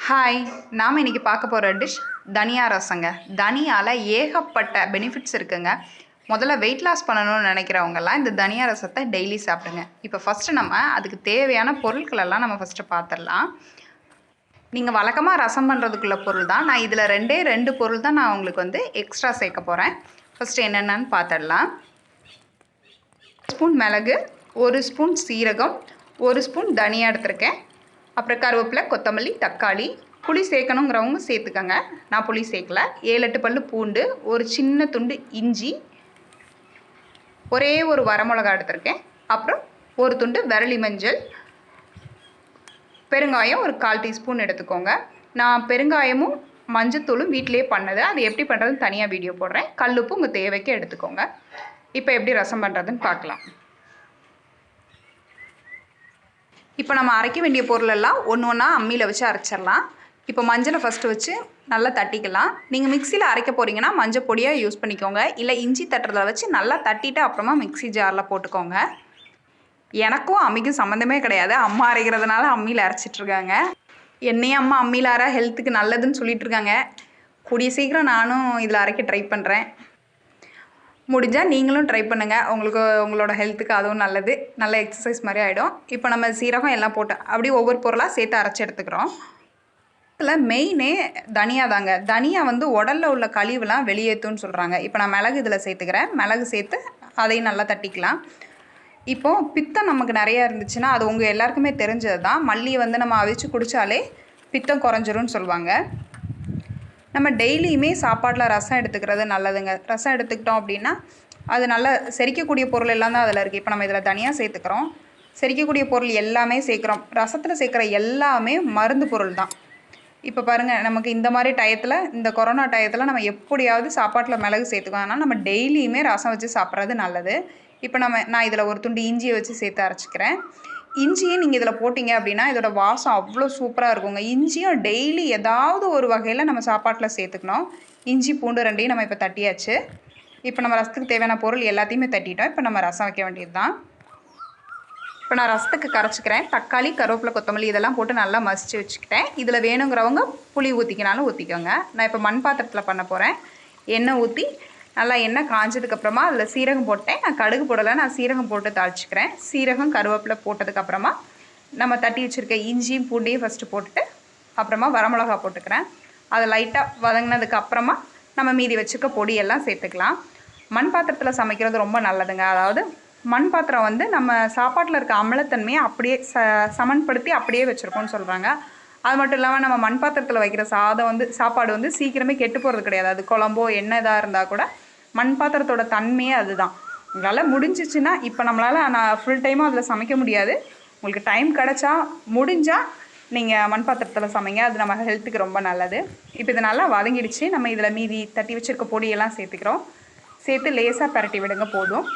Hi, நாம் இன்றைக்கி பார்க்க போகிற டிஷ் தனியா ரசங்க. தனியால் ஏகப்பட்ட பெனிஃபிட்ஸ் இருக்குங்க. முதல்ல வெயிட் லாஸ் பண்ணணும்னு நினைக்கிறவங்கெல்லாம் இந்த தனியா ரசத்தை டெய்லி சாப்பிடுங்க. இப்போ ஃபஸ்ட்டு நம்ம அதுக்கு தேவையான பொருட்களெல்லாம் நம்ம ஃபஸ்ட்டு பார்த்துடலாம். நீங்கள் வழக்கமாக ரசம் பண்ணுறதுக்குள்ள பொருள் தான். நான் இதில் ரெண்டு பொருள் தான் நான் உங்களுக்கு எக்ஸ்ட்ரா சேர்க்க போகிறேன். ஃபஸ்ட்டு என்னென்னு பார்த்துடலாம். 1 ஸ்பூன் மிளகு, 1 ஸ்பூன் சீரகம், 1 ஸ்பூன் தனியா எடுத்திருக்கேன். அப்புறம் கருவேப்பிலை, கொத்தமல்லி, தக்காளி. புளி சேர்க்கணுங்கிறவங்க சேர்த்துக்கங்க. நான் புளி சேர்க்கல. 7-8 பல்லு பூண்டு, ஒரு சின்ன துண்டு இஞ்சி, ஒரே ஒரு வரமிளகா எடுத்திருக்கேன். அப்புறம் ஒரு துண்டு விரலி மஞ்சள், பெருங்காயம் ஒரு 1/4 டீஸ்பூன் எடுத்துக்கோங்க. நான் பெருங்காயமும் மஞ்சத்தூளும் வீட்டிலே பண்ணது. அது எப்படி பண்ணுறதுன்னு தனியாக வீடியோ போடுறேன். கல்லுப்பு உங்கள் தேவைக்கு எடுத்துக்கோங்க. இப்போ எப்படி ரசம் பண்ணுறதுன்னு பார்க்கலாம். இப்போ நம்ம அரைக்க வேண்டிய பொருளெல்லாம் ஒன்று ஒன்றா அம்மியில் வச்சு அரைச்சிடலாம். இப்போ மஞ்சளை ஃபஸ்ட்டு வச்சு நல்லா தட்டிக்கலாம். நீங்கள் மிக்சியில் அரைக்க போகிறீங்கன்னா மஞ்சள் பொடியாக யூஸ் பண்ணிக்கோங்க. இல்லை இஞ்சி தட்டுறத வச்சு நல்லா தட்டிட்டு அப்புறமா மிக்சி ஜாரில் போட்டுக்கோங்க. எனக்கும் அம்மிக்கும் சம்மந்தமே கிடையாது. அம்மா அரைக்கிறதுனால அம்மியில் அரைச்சிட்ருக்காங்க. என்னையும் அம்மா அம்மியில் அரை ஹெல்த்துக்கு நல்லதுன்னு சொல்லிட்டு இருக்காங்க. கூடிய சீக்கிரம் நானும் இதில் அரைக்க ட்ரை பண்ணுறேன். முடிஞ்சால் நீங்களும் ட்ரை பண்ணுங்கள். உங்களோட ஹெல்த்துக்கு அதுவும் நல்லது. நல்ல எக்ஸசைஸ் மாதிரி ஆகிடும். இப்போ நம்ம சீரகம் எல்லாம் போட்டு அப்படியே ஒவ்வொரு பொருளாக சேர்த்து அரைச்சி எடுத்துக்கிறோம். இதில் மெயினே தனியா தாங்க. தனியா உடலில் உள்ள கழிவுலாம் வெளியேற்றுன்னு சொல்கிறாங்க. இப்போ நான் மிளகு இதில் சேர்த்துக்கிறேன். மிளகு சேர்த்து அதையும் நல்லா தட்டிக்கலாம். இப்போது பித்தம் நமக்கு நிறையா இருந்துச்சுன்னா அது உங்கள் எல்லாருக்குமே தெரிஞ்சது தான். மல்லியை நம்ம அவிச்சு குடித்தாலே பித்தம் குறைஞ்சிரும்னு சொல்லுவாங்க. நம்ம டெய்லியுமே சாப்பாட்டில் ரசம் எடுத்துக்கிறது நல்லதுங்க. ரசம் எடுத்துக்கிட்டோம் அப்படின்னா அது நல்லா செரிக்கக்கூடிய பொருள் எல்லாம் தான் அதில் இருக்குது. இப்போ நம்ம இதில் தனியாக சேர்த்துக்கிறோம். செரிக்கக்கூடிய பொருள் எல்லாமே சேர்க்குறோம். ரசத்தில் சேர்க்குற எல்லாமே மருந்து பொருள் தான். இப்போ பாருங்கள், நமக்கு இந்த மாதிரி டயத்தில், இந்த கொரோனா டயத்தில் நம்ம எப்படியாவது சாப்பாட்டில் மிளகு சேர்த்துக்கோம். ஆனால் நம்ம டெய்லியுமே ரசம் வச்சு சாப்பிட்றது நல்லது. இப்போ நான் இதில் ஒரு துண்டு இஞ்சியை வச்சு சேர்த்து அரைச்சிக்கிறேன். இஞ்சியை நீங்கள் இதில் போட்டிங்க அப்படின்னா இதோட வாசம் அவ்வளோ சூப்பராக இருக்குங்க. இஞ்சியும் டெய்லி ஏதாவது ஒரு வகையில் நம்ம சாப்பாட்டில் சேர்த்துக்கணும். இஞ்சி பூண்டு ரெண்டையும் நம்ம இப்போ தட்டியாச்சு. இப்போ நம்ம ரசத்துக்கு தேவையான பொருள் எல்லாத்தையுமே தட்டிட்டோம். இப்போ நம்ம ரசம் வைக்க வேண்டியது தான். இப்போ நான் ரசத்துக்கு கரைச்சிக்கிறேன். தக்காளி, கருவேப்பிலை, கொத்தமல்லி இதெல்லாம் போட்டு நல்லா மசிச்சு வச்சுக்கிட்டேன். இதில் வேணுங்கிறவங்க புளி ஊற்றிக்கினாலும் ஊற்றிக்கோங்க. நான் இப்போ மண் பாத்திரத்தில் பண்ண போகிறேன். எண்ணெய் ஊற்றி நல்லா எண்ணெய் காஞ்சதுக்கப்புறமா அதில் சீரகம் போட்டேன். நான் கடுகு போடலை, நான் சீரகம் போட்டு தாளிச்சிக்கிறேன். சீரகம் கருவேப்பிலை போட்டதுக்கப்புறமா நம்ம தட்டி வச்சுருக்க இஞ்சியும் பூண்டையும் ஃபஸ்ட்டு போட்டுட்டு அப்புறமா வரமிளகா போட்டுக்கிறேன். அதை லைட்டாக வதங்கினதுக்கப்புறமா நம்ம மீதி வச்சுருக்க பொடியெல்லாம் சேர்த்துக்கலாம். மண் பாத்திரத்தில் சமைக்கிறது ரொம்ப நல்லதுங்க. அதாவது மண் பாத்திரம் நம்ம சாப்பாட்டில் இருக்க அமிலத்தன்மையை அப்படியே சமன்படுத்தி அப்படியே வச்சுருக்கோன்னு சொல்கிறாங்க. அது மட்டும் இல்லாமல் நம்ம மண் பாத்திரத்தில் வைக்கிற சாப்பாடு சீக்கிரமே கெட்டு போகிறது கிடையாது. அது குழம்போ என்ன இதாக இருந்தால் கூட மண் பாத்திரத்தோட தன்மையே அதுதான். உங்களால் முடிஞ்சிச்சுன்னா, இப்போ நான் ஃபுல் டைமாக அதில் சமைக்க முடியாது. உங்களுக்கு டைம் கிடச்சா முடிஞ்சால் நீங்கள் மண் பாத்திரத்தில் சமைங்க. அது நம்ம ஹெல்த்துக்கு ரொம்ப நல்லது. இப்போ இது நல்லா வதங்கிடுச்சு. நம்ம இதில் மீதி தட்டி வச்சுருக்க பொடியெல்லாம் சேர்த்துக்கிறோம். சேர்த்து லேசாக பரட்டி விடுங்க போதும்.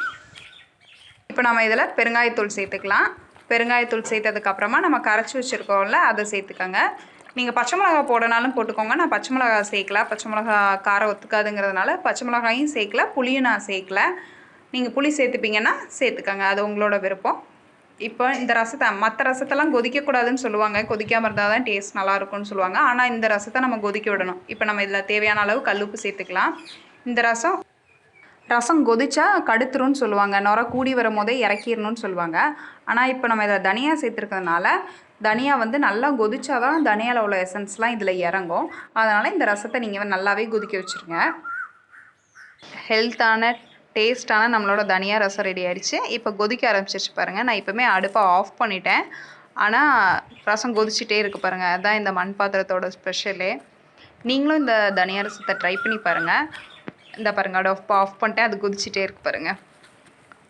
இப்போ நம்ம இதில் பெருங்காயத்தூள் சேர்த்துக்கலாம். பெருங்காயத்தூள் சேர்த்ததுக்கப்புறமா நம்ம கரைச்சி வச்சுருக்கோம்ல, அதை சேர்த்துக்கோங்க. நீங்கள் பச்சை மிளகா போடனாலும் போட்டுக்கோங்க. நான் பச்சை மிளகா சேர்க்கல. பச்சை மிளகா காரம் ஒத்துக்காதுங்கிறதுனால பச்சை மிளகாயும் சேர்க்கல, புளியும் நான் சேர்க்கல. நீங்கள் புளி சேர்த்துப்பீங்கன்னா சேர்த்துக்கோங்க. அது உங்களோட விருப்பம். இப்போ இந்த ரசத்தை மற்ற ரசத்தெல்லாம் கொதிக்கக்கூடாதுன்னு சொல்லுவாங்க. கொதிக்காமல் இருந்தால் தான் டேஸ்ட் நல்லாயிருக்கும்னு சொல்லுவாங்க. ஆனால் இந்த ரசத்தை நம்ம கொதிக்க விடணும். இப்போ நம்ம இதில் தேவையான அளவு கல்லுப்பு சேர்த்துக்கலாம். இந்த ரசம் கொதிச்சா கடுத்துருன்னு சொல்லுவாங்க. நுர கூடி வரும் போதே இறக்கிடணும்னு சொல்லுவாங்க. ஆனால் இப்போ நம்ம இதில் தனியா சேர்த்துருக்கிறதுனால தனியா நல்லா கொதிச்சா தான் தனியாவில் உள்ள எசன்ஸ்லாம் இதில் இறங்கும். அதனால் இந்த ரசத்தை நீங்கள் நல்லாவே கொதிக்க வச்சுருங்க. ஹெல்த்தான டேஸ்ட்டான நம்மளோட தனியா ரசம் ரெடி ஆகிடுச்சு. இப்போ கொதிக்க ஆரம்பிச்சிருச்சு பாருங்கள். நான் இப்போவுமே அடுப்பை ஆஃப் பண்ணிட்டேன். ஆனால் ரசம் கொதிச்சிட்டே இருக்குது பாருங்கள். அதுதான் இந்த மண் பாத்திரத்தோட ஸ்பெஷலே. நீங்களும் இந்த தனியா ரசத்தை ட்ரை பண்ணி பாருங்கள். இந்த பாருங்கள், அடுப்பை ஆஃப் பண்ணிட்டேன். அது கொதிச்சிட்டே இருக்குது பாருங்கள்.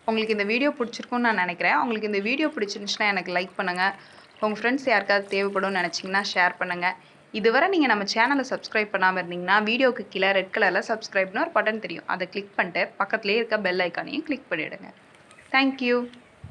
உங்களுக்கு இந்த வீடியோ பிடிச்சிருக்குன்னு நான் நினைக்கிறேன். உங்களுக்கு இந்த வீடியோ பிடிச்சிருந்துச்சுன்னா எனக்கு லைக் பண்ணுங்கள். உங்கள் ஃப்ரெண்ட்ஸ் யாருக்காவது தேவைப்படும்னு நினச்சிங்கன்னா ஷேர் பண்ணுங்கள். இதுவரை நீங்கள் நம்ம சேனலை சப்ஸ்கிரைப் பண்ணாமல் இருந்தீங்கன்னா வீடியோக்கு கீழே ரெட் கலரில் சப்ஸ்கிரைப்னு ஒரு பட்டன் தெரியும். அதை கிளிக் பண்ணிட்டு பக்கத்துலேயே இருக்க பெல் ஐக்கானையும் கிளிக் பண்ணிவிடுங்க. தேங்க்யூ.